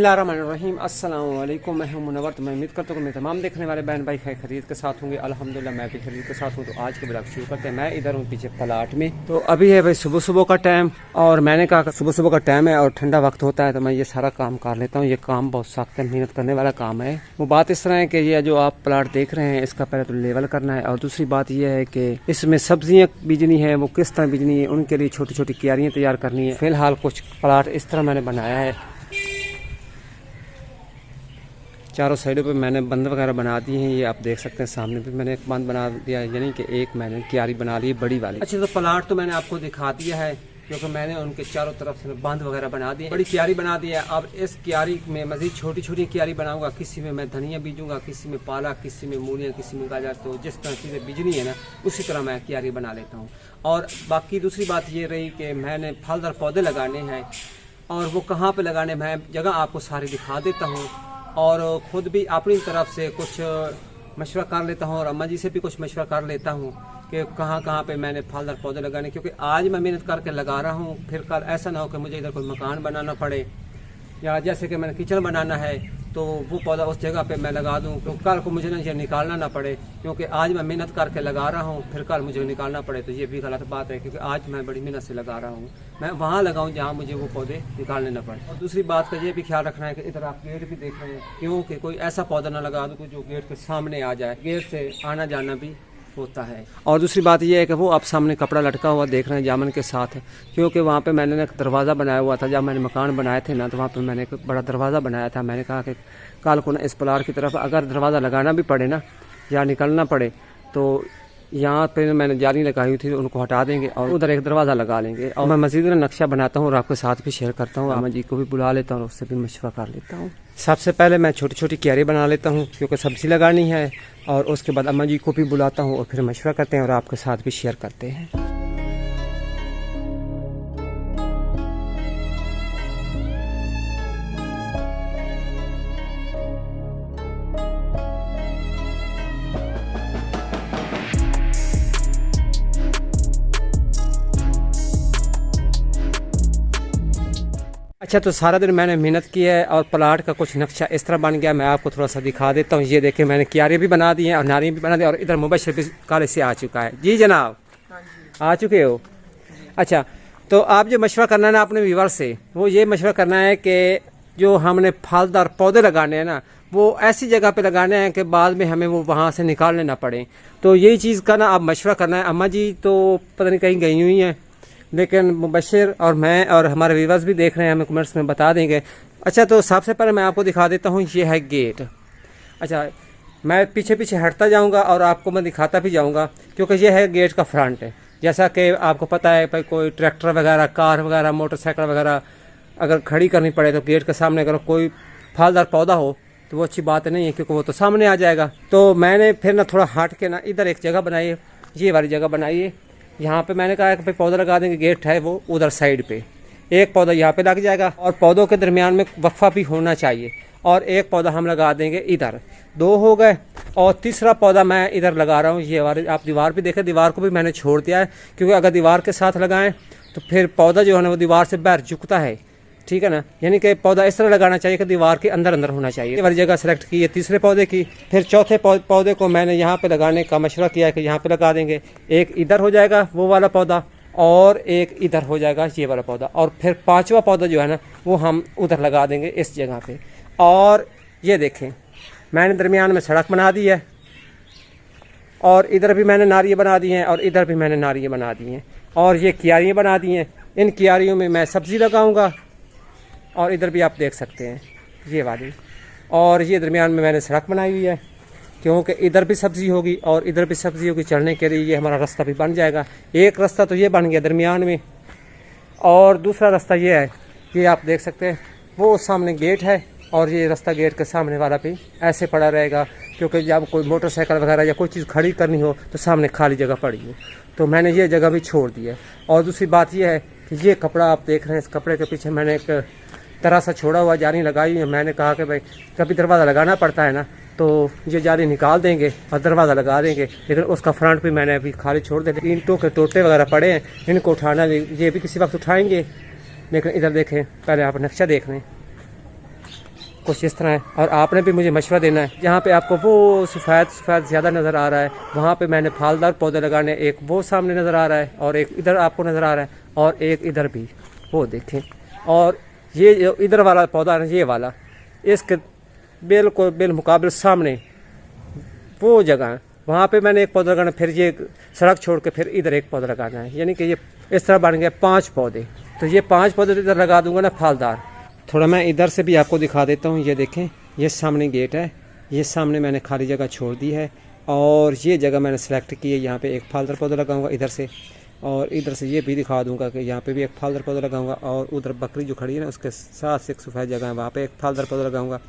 बिस्मिल्लाहिर्रहमानिर्रहीम अस्सलाम वालेकुम। मैं हूं मुनव्वर। तो मैं उम्मीद करता हूं कि मैं तमाम देखने वाले बहन भाई खरीद के साथ होंगे। अल्हम्दुलिल्लाह मैं भी खरीद के साथ हूं। तो आज के ब्लॉग शुरू करते हैं। मैं इधर हूं पीछे प्लाट में। तो अभी है भाई सुबह सुबह का टाइम, और मैंने कहा सुबह सुबह का टाइम है और ठंडा वक्त होता है तो मैं ये सारा काम कर लेता हूँ। ये काम बहुत सख्त है, मेहनत करने वाला काम है। वो बात इस तरह है कि ये जो आप प्लाट देख रहे हैं इसका पहले तो लेवल करना है, और दूसरी बात यह है कि इसमें सब्जियाँ बीजनी है, वो किस तरह बीजनी है, उनके लिए छोटी छोटी क्यारियाँ तैयार करनी है। फिलहाल कुछ प्लाट इस तरह मैंने बनाया है, चारों साइडों पे मैंने बंद वगैरह बना दिए हैं। ये आप देख सकते हैं सामने भी मैंने एक बंद बना दिया, यानी कि एक मैंने क्यारी बना ली बड़ी वाली। अच्छा, तो प्लाट तो मैंने आपको दिखा दिया है क्योंकि मैंने उनके चारों तरफ से बंद वगैरह बना दिए, बड़ी क्यारी बना दी है। अब इस क्यारी में मजीद छोटी छोटी क्यारी बनाऊंगा। किसी में मैं धनिया बीजूंगा, किसी में पालक, किसी में मूलियाँ, किसी में गाजर। तो जिस तरह चीज़ें बीजनी है ना उसी तरह मैं क्यारी बना लेता हूँ। और बाकी दूसरी बात ये रही कि मैंने फलदार पौधे लगाने हैं, और वो कहाँ पर लगाने मैं जगह आपको सारी दिखा देता हूँ, और ख़ुद भी अपनी तरफ से कुछ मशवरा कर लेता हूँ, और अम्मा जी से भी कुछ मशवरा कर लेता हूँ कि कहाँ कहाँ पे मैंने फलदार पौधे लगाने। क्योंकि आज मैं मेहनत करके लगा रहा हूँ, फिर कल ऐसा ना हो कि मुझे इधर कोई मकान बनाना पड़े, या जैसे कि मैंने किचन बनाना है तो वो पौधा उस जगह पे मैं लगा दूँ तो कल को मुझे ना ये निकालना ना पड़े। क्योंकि आज मैं मेहनत करके लगा रहा हूँ, फिर कल मुझे निकालना पड़े तो ये भी गलत बात है। क्योंकि आज मैं बड़ी मेहनत से लगा रहा हूँ, मैं वहाँ लगाऊँ जहाँ मुझे वो पौधे निकालने ना पड़े। और दूसरी बात का ये भी ख्याल रखना है कि इधर आप गेट भी देख रहे हैं, क्योंकि कोई ऐसा पौधा ना लगा दूँ जो गेट के सामने आ जाए, गेट से आना जाना भी होता है। और दूसरी बात यह है कि वो आप सामने कपड़ा लटका हुआ देख रहे हैं जामन के साथ, क्योंकि वहाँ पे मैंने एक दरवाज़ा बनाया हुआ था। जब मैंने मकान बनाए थे ना तो वहाँ पे मैंने एक बड़ा दरवाज़ा बनाया था। मैंने कहा कि कल को ना इस प्लाट की तरफ अगर दरवाज़ा लगाना भी पड़े ना या निकलना पड़े तो यहाँ पे मैंने जाली लगाई हुई थी, उनको हटा देंगे और उधर एक दरवाज़ा लगा लेंगे। और मैं मज़ीद नक्शा बनाता हूँ और आपके साथ भी शेयर करता हूँ। अम्मा जी को भी बुला लेता हूँ और उससे भी मशवरा कर लेता हूँ। सबसे पहले मैं छोटी छोटी क्यारी बना लेता हूँ क्योंकि सब्ज़ी लगानी है, और उसके बाद अम्मा जी को भी बुलाता हूँ और फिर मशवरा करते हैं और आपके साथ भी शेयर करते हैं। अच्छा, तो सारा दिन मैंने मेहनत की है और प्लाट का कुछ नक्शा इस तरह बन गया। मैं आपको थोड़ा सा दिखा देता हूँ। ये देखें, मैंने क्यारी भी बना दी हैं और नारियाँ भी बना दी, और इधर मुबशर भी कॉलेज से आ चुका है। जी जनाब, आ चुके हो? अच्छा, तो आप जो मशवरा करना है ना अपने व्यूअर से, वो ये मशवरा करना है कि जो हमने फलदार पौधे लगाने हैं ना वो ऐसी जगह पे लगाने हैं कि बाद में हमें वो वहाँ से निकालने ना पड़े। तो यही चीज़ का ना आप मशवरा करना है। अम्मा जी तो पता नहीं कहीं गई हुई हैं, लेकिन मुबशर और मैं और हमारे व्यूअर्स भी देख रहे हैं, हमें कमेंट्स में बता देंगे। अच्छा, तो सबसे पहले मैं आपको दिखा देता हूँ, ये है गेट। अच्छा, मैं पीछे पीछे हटता जाऊँगा और आपको मैं दिखाता भी जाऊँगा, क्योंकि ये है गेट का फ्रंट है। जैसा कि आपको पता है भाई, कोई ट्रैक्टर वगैरह, कार वगैरह, मोटरसाइकिल वगैरह अगर खड़ी करनी पड़े तो गेट के सामने अगर कोई फलदार पौधा हो तो वो अच्छी बात नहीं है, क्योंकि वो तो सामने आ जाएगा। तो मैंने फिर ना थोड़ा हट के ना इधर एक जगह बनाई है, ये वाली जगह बनाई है। यहाँ पे मैंने कहा कि भाई पौधा लगा देंगे, गेट है वो उधर साइड पे, एक पौधा यहाँ पे लग जाएगा, और पौधों के दरमियान में वक्फा भी होना चाहिए, और एक पौधा हम लगा देंगे इधर। दो हो गए, और तीसरा पौधा मैं इधर लगा रहा हूँ। ये वाली आप दीवार भी देखें, दीवार को भी मैंने छोड़ दिया है, क्योंकि अगर दीवार के साथ लगाएं तो फिर पौधा जो है ना वो दीवार से बाहर झुकता है, ठीक है ना। यानी कि पौधा इस तरह लगाना चाहिए कि दीवार के अंदर अंदर होना चाहिए। ये वाली जगह सेलेक्ट की है तीसरे पौधे की। फिर चौथे पौधे को मैंने यहाँ पे लगाने का मशवरा किया है कि यहाँ पे लगा देंगे, एक इधर हो जाएगा वो वाला पौधा, और एक इधर हो जाएगा ये वाला पौधा, और फिर पांचवा पौधा जो है ना वो हम उधर लगा देंगे इस जगह पे। और ये देखें, मैंने दरमियान में सड़क बना दी है, और इधर भी मैंने नारियाँ बना दी हैं, और इधर भी मैंने नारियाँ बना दी हैं, और ये क्यारियाँ बना दी हैं। इन क्यारियों में मैं सब्ज़ी लगाऊंगा, और इधर भी आप देख सकते हैं ये वाली, और ये दरमियान में मैंने सड़क बनाई हुई है, क्योंकि इधर भी सब्ज़ी होगी और इधर भी सब्ज़ी होगी। चढ़ने के लिए ये हमारा रास्ता भी बन जाएगा। एक रास्ता तो ये बन गया दरमियान में, और दूसरा रास्ता ये है, ये आप देख सकते हैं, वो सामने गेट है, और ये रास्ता गेट के सामने वाला भी ऐसे पड़ा रहेगा, क्योंकि जब कोई मोटरसाइकिल वगैरह या कोई चीज़ खड़ी करनी हो तो सामने खाली जगह पड़ी हो, तो मैंने ये जगह भी छोड़ दी है। और दूसरी बात यह है कि ये कपड़ा आप देख रहे हैं, इस कपड़े के पीछे मैंने एक तरह से छोड़ा हुआ जाली लगाई है। मैंने कहा कि भाई कभी दरवाज़ा लगाना पड़ता है ना तो ये जाली निकाल देंगे और दरवाज़ा लगा देंगे, लेकिन उसका फ्रंट भी मैंने अभी खाली छोड़ दिया। ईंटों के टोटे वगैरह पड़े हैं, इनको उठाना, ये भी किसी वक्त उठाएंगे। लेकिन इधर देखें, पहले आप नक्शा देख लें, कुछ इस तरह है। और आपने भी मुझे मशवरा देना है, जहाँ पे आपको वो सफ़ेद ज़्यादा नज़र आ रहा है वहाँ पे मैंने फलदार पौधे लगाने, एक वो सामने नज़र आ रहा है और एक इधर आपको नज़र आ रहा है और एक इधर भी, वो देखें। और ये जो इधर वाला पौधा है, ये वाला, इसके बिलमुकाबिल सामने वो जगह है, वहाँ पे मैंने एक पौधा लगाना, फिर ये सड़क छोड़ के फिर इधर एक पौधा लगाना है। यानी कि ये इस तरह बन गया 5 पौधे। तो ये 5 पौधे इधर लगा दूंगा ना फलदार। थोड़ा मैं इधर से भी आपको दिखा देता हूँ। ये देखें, ये सामने गेट है, ये सामने मैंने खाली जगह छोड़ दी है और ये जगह मैंने सेलेक्ट की है। यहाँ पे एक फलदार पौधा लगाऊंगा इधर से, और इधर से ये भी दिखा दूंगा कि यहाँ पे भी एक फलदार पौधा लगाऊंगा। और उधर बकरी जो खड़ी है ना उसके साथ से एक सफ़ेद जगह है, वहाँ पे एक फलदार पौधा लगाऊंगा।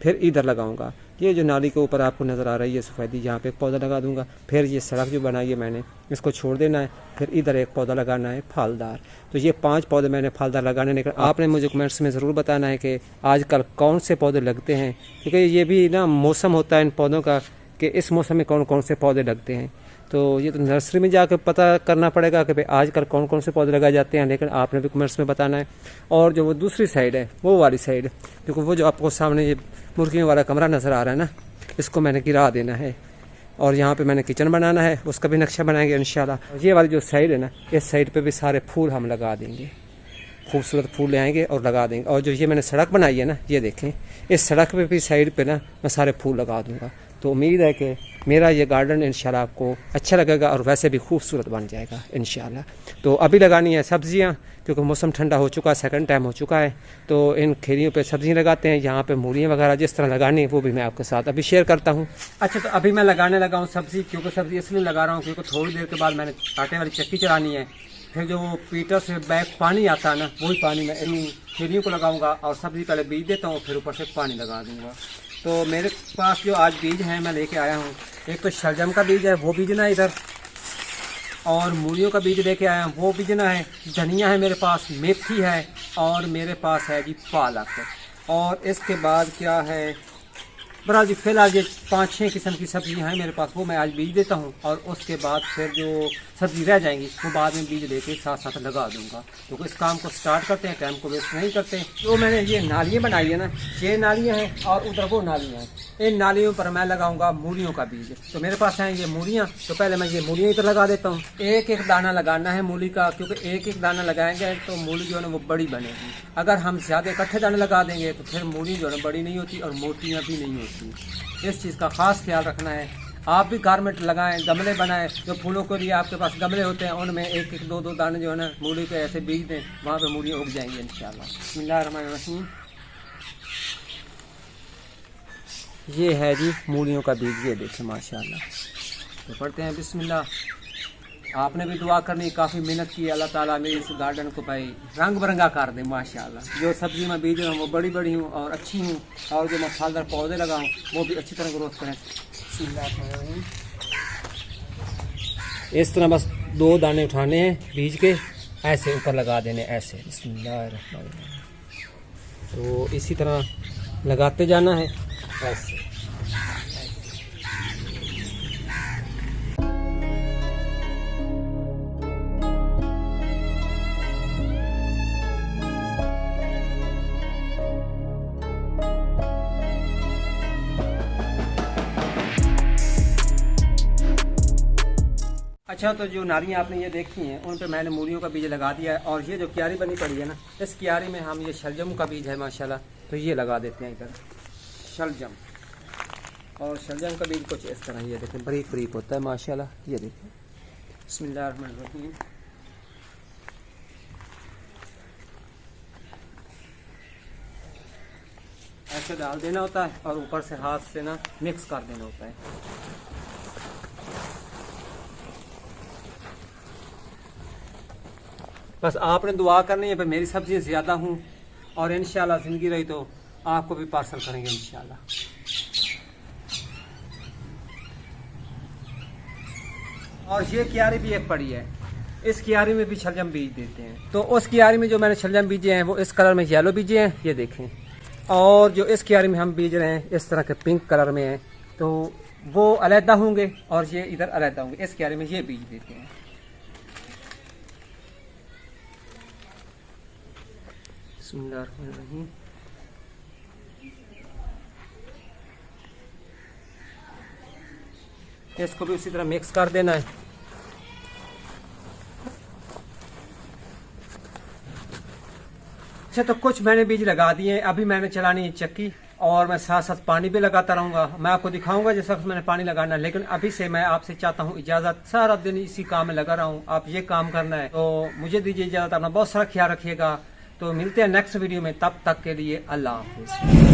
फिर इधर लगाऊंगा, ये जो नाली के ऊपर आपको नज़र आ रही है सफ़ेदी, यहाँ पे एक पौधा लगा दूंगा। फिर ये सड़क जो बनाई है मैंने, इसको छोड़ देना है, फिर इधर एक पौधा लगाना है फलदार। तो ये 5 पौधे मैंने फलदार लगाने। लेकिन आपने मुझे कमेंट्स में ज़रूर बताना है कि आजकल कौन से पौधे लगते हैं, क्योंकि ये भी ना मौसम होता है इन पौधों का कि इस मौसम में कौन कौन से पौधे लगते हैं। तो ये तो नर्सरी में जाकर पता करना पड़ेगा कि भाई आजकल कौन कौन से पौधे लगाए जाते हैं, लेकिन आपने भी कमेंट्स में बताना है। और जो वो दूसरी साइड है, वो वाली साइड, क्योंकि वो जो आपको सामने ये मुर्गियों वाला कमरा नज़र आ रहा है ना, इसको मैंने गिरा देना है और यहाँ पे मैंने किचन बनाना है, उसका भी नक्शा बनाएंगे इंशाल्लाह। ये वाली जो साइड है ना, इस साइड पे भी सारे फूल हम लगा देंगे, खूबसूरत फूल ले आएंगे और लगा देंगे। और जो ये मैंने सड़क बनाई है ना, ये देखें, इस सड़क पे भी साइड पे ना मैं सारे फूल लगा दूंगा। तो उम्मीद है कि मेरा ये गार्डन इंशाल्लाह आपको अच्छा लगेगा और वैसे भी खूबसूरत बन जाएगा इंशाल्लाह। तो अभी लगानी है सब्जियां, क्योंकि मौसम ठंडा हो चुका है, सेकंड टाइम हो चुका है, तो इन खेरियों पे सब्जियां लगाते हैं। यहाँ पे मूलियाँ वगैरह जिस तरह लगानी है वो भी मैं आपके साथ अभी शेयर करता हूँ। अच्छा, तो अभी मैं लगाने लगा हूँ सब्ज़ी, क्योंकि सब्ज़ी इसलिए लगा रहा हूँ क्योंकि थोड़ी देर के बाद मैंने आटे वाली चक्की चलानी है। फिर जो पीटर से बैग पानी आता है ना, वही पानी मैं इन खेरियों को लगाऊंगा और सब्ज़ी पहले बीज देता हूँ, फिर ऊपर से पानी लगा दूँगा। तो मेरे पास जो आज बीज हैं मैं लेके आया हूँ, एक तो शलजम का बीज है, वो बीजना है इधर, और मूलियों का बीज लेके आया हूँ, वो बीजना है। धनिया है मेरे पास, मेथी है, और मेरे पास है जी पालक। और इसके बाद क्या है, बरा जी फिलहाल ये 5-6 किस्म की सब्जियां हैं मेरे पास, वो मैं आज बीज देता हूँ। और उसके बाद फिर जो सब्जी रह जाएंगी वो बाद में बीज लेके साथ साथ लगा दूंगा। तो इस काम को स्टार्ट करते हैं, टाइम को वेस्ट नहीं करते। जो मैंने ये नालियाँ बनाई है ना, 6 नालियाँ हैं और उधर वो नालियाँ हैं, इन नालियों पर मैं लगाऊंगा मूलियों का बीज। तो मेरे पास हैं ये मूलियाँ, तो पहले मैं ये मूलियाँ इधर लगा देता हूँ। एक एक दाना लगाना है मूली का, क्योंकि एक एक दाना लगाएंगे तो मूली जो है ना वो बड़ी बनेगी। अगर हम ज़्यादा इकट्ठे दाने लगा देंगे तो फिर मूली जो है ना बड़ी नहीं होती और मोटियाँ भी नहीं होती। इस चीज़ का खास ख्याल रखना है। आप भी गारमेंट लगाएं, गमले बनाएं, जो फूलों के लिए आपके पास गमले होते हैं उनमें एक एक 2-2 दाने जो है ना मूली के ऐसे बीज दें, वहाँ पे मूलियाँ उग जाएंगी इंशाल्लाह। बिस्मिल्लाहिर्रहमानिर्रहीम। ये है जी मूलियों का बीज, ये देखें माशाल्लाह। तो पढ़ते हैं बिस्मिल्लाह। आपने भी दुआ करनी, काफ़ी मेहनत की, अल्लाह ताला मेरे इस गार्डन को भाई रंग बिरंगा कर दे माशाल्लाह। जो सब्जी मैं बीज रहा हूँ वो बड़ी बड़ी हूँ और अच्छी हूँ, और जो मैं फलदार पौधे लगाऊँ वो भी अच्छी तरह ग्रोथ करें। इस तरह बस 2 दाने उठाने हैं बीज के, ऐसे ऊपर लगा देने, ऐसे। बिस्मिल्लाहिर्रहमानिर्रहीम। तो इसी तरह लगाते जाना है ऐसे। अच्छा, तो जो नालियाँ आपने ये देखी हैं उन पे मैंने मूलियों का बीज लगा दिया है। और ये जो क्यारी बनी पड़ी है ना, इस क्यारी में हम ये शलजम का बीज है माशाल्लाह, तो ये लगा देते हैं इधर शलजम। और शलजम का बीज कुछ इस तरह ये देखें बारीक बारीक होता है माशाल्लाह। ये देखें, बिस्मिल्लाहिर्रहमानिर्रहीम। ऐसे डाल देना होता है और ऊपर से हाथ से ना मिक्स कर देना होता है। बस आपने दुआ करनी है, पर मेरी सब्ज़ी ज़्यादा हूँ और इंशाल्लाह ज़िंदगी रही तो आपको भी पार्सल करेंगे इंशाल्लाह। और ये क्यारी भी एक पड़ी है, इस क्यारी में भी शलजम बीज देते हैं। तो उस क्यारी में जो मैंने शलजम बीजे हैं वो इस कलर में येलो बीजे हैं, ये देखें। और जो इस क्यारी में हम बीज रहे हैं इस तरह के पिंक कलर में हैं, तो वो अलहदा होंगे और ये इधर अलहदा होंगे। इस क्यारी में ये बीज देते हैं। बिस्मिल्लाहिर्रहमानिर्रहीम। इसको भी उसी तरह मिक्स कर देना है। अच्छा, तो कुछ मैंने बीज लगा दिए, अभी मैंने चलानी है चक्की और मैं साथ साथ पानी भी लगाता रहूंगा। मैं आपको दिखाऊंगा जिस वक्त मैंने पानी लगाना, लेकिन अभी से मैं आपसे चाहता हूँ इजाजत। सारा दिन इसी काम में लगा रहा हूँ, आप ये काम करना है, तो मुझे दीजिए इजाजत। अपना बहुत सारा ख्याल रखिएगा। तो मिलते हैं नेक्स्ट वीडियो में, तब तक के लिए अल्लाह हाफिज।